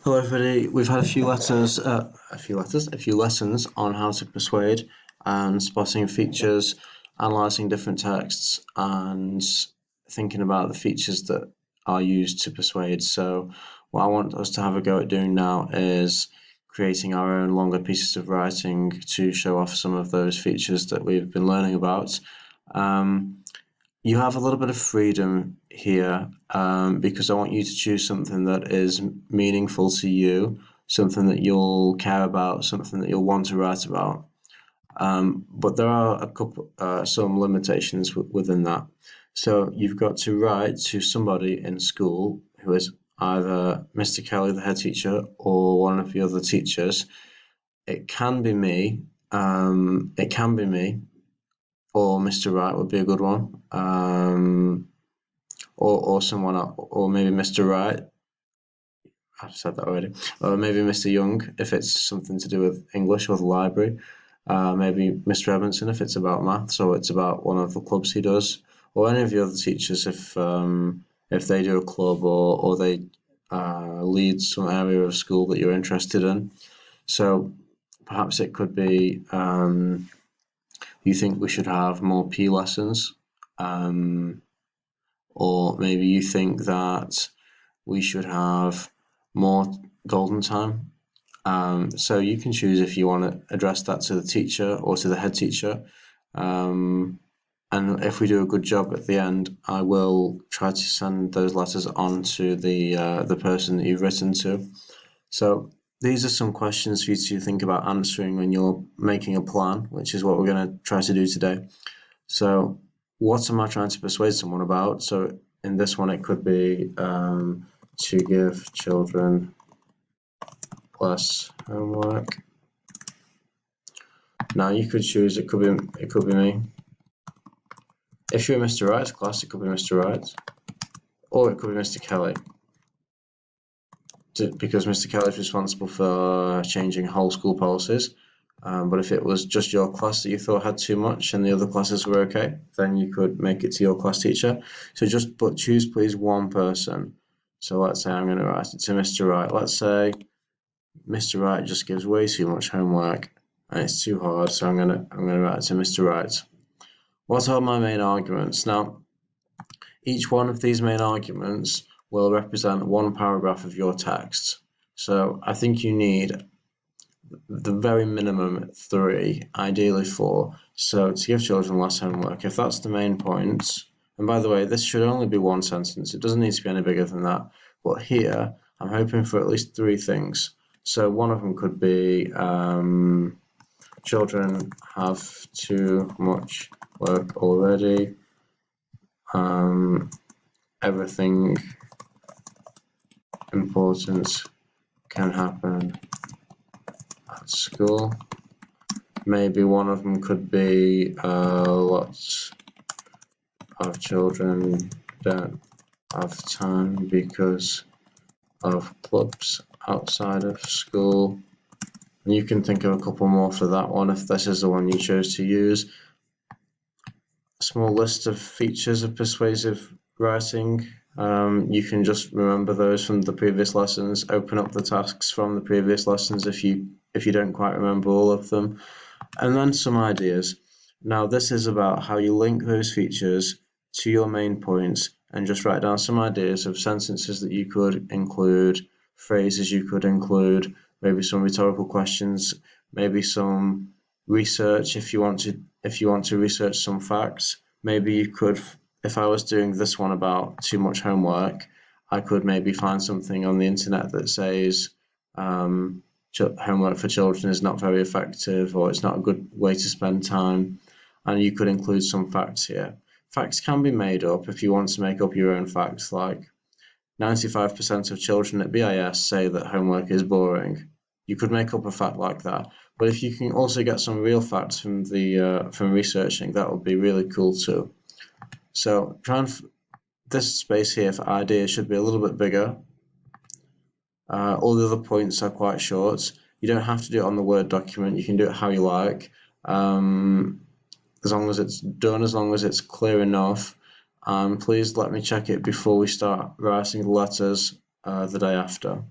Hello, everybody. We've had a few lessons on how to persuade and spotting features, analyzing different texts, and thinking about the features that are used to persuade. So, what I want us to have a go at doing now is creating our own longer pieces of writing to show off some of those features that we've been learning about. You have a little bit of freedom here because I want you to choose something that is meaningful to you, something that you'll care about, something that you'll want to write about. But there are some limitations within that. So you've got to write to somebody in school who is either Mr. Kelly, the head teacher, or one of the other teachers. It can be me. It can be me, or Mr. Wright would be a good one. Or someone else, or maybe Mr. Wright. I've said that already. Or maybe Mr. Young if it's something to do with English or the library. Maybe Mr. Evanson if it's about maths or it's about one of the clubs he does, or any of the other teachers if they do a club or they lead some area of school that you're interested in. So perhaps it could be you think we should have more P lessons. Or maybe you think that we should have more golden time. So you can choose if you want to address that to the teacher or to the head teacher. And if we do a good job at the end, I will try to send those letters on to the person that you've written to. So these are some questions for you to think about answering when you're making a plan, which is what we're going to try to do today. So what am I trying to persuade someone about? So in this one, it could be to give children less homework. Now you could choose. It could be me. If you're in Mr. Wright's class, it could be Mr. Wright, or it could be Mr. Kelly, because Mr. Kelly is responsible for changing whole school policies. But if it was just your class that you thought had too much and the other classes were okay, then you could make it to your class teacher. So choose please one person. So let's say I'm going to write it to Mr. Wright. Let's say Mr. Wright just gives way too much homework and it's too hard, so I'm gonna write it to Mr. Wright. What are my main arguments? Now, each one of these main arguments will represent one paragraph of your text. So I think you need the very minimum 3, ideally 4. So to give children less homework, if that's the main point, and by the way, this should only be one sentence. It doesn't need to be any bigger than that. But here, I'm hoping for at least 3 things. So one of them could be children have too much work already. Everything important can happen at school. Maybe one of them could be lots of children don't have time because of clubs outside of school. And you can think of a couple more for that one if this is the one you chose to use. A small list of features of persuasive writing. You can just remember those from the previous lessons. Open up the tasks from the previous lessons if you don't quite remember all of them. And then some ideas. Now this is about how you link those features to your main points and just write down some ideas of sentences that you could include, phrases you could include, maybe some rhetorical questions, maybe some research if you want to research some facts. Maybe you could, if I was doing this one about too much homework, I could maybe find something on the internet that says homework for children is not very effective or it's not a good way to spend time, and you could include some facts here. Facts can be made up if you want to make up your own facts, like 95% of children at BIS say that homework is boring. You could make up a fact like that, but if you can also get some real facts from from researching, that would be really cool too. So this space here for ideas should be a little bit bigger. All the other points are quite short. You don't have to do it on the Word document. You can do it how you like, as long as it's done, as long as it's clear enough. Please let me check it before we start writing the letters the day after.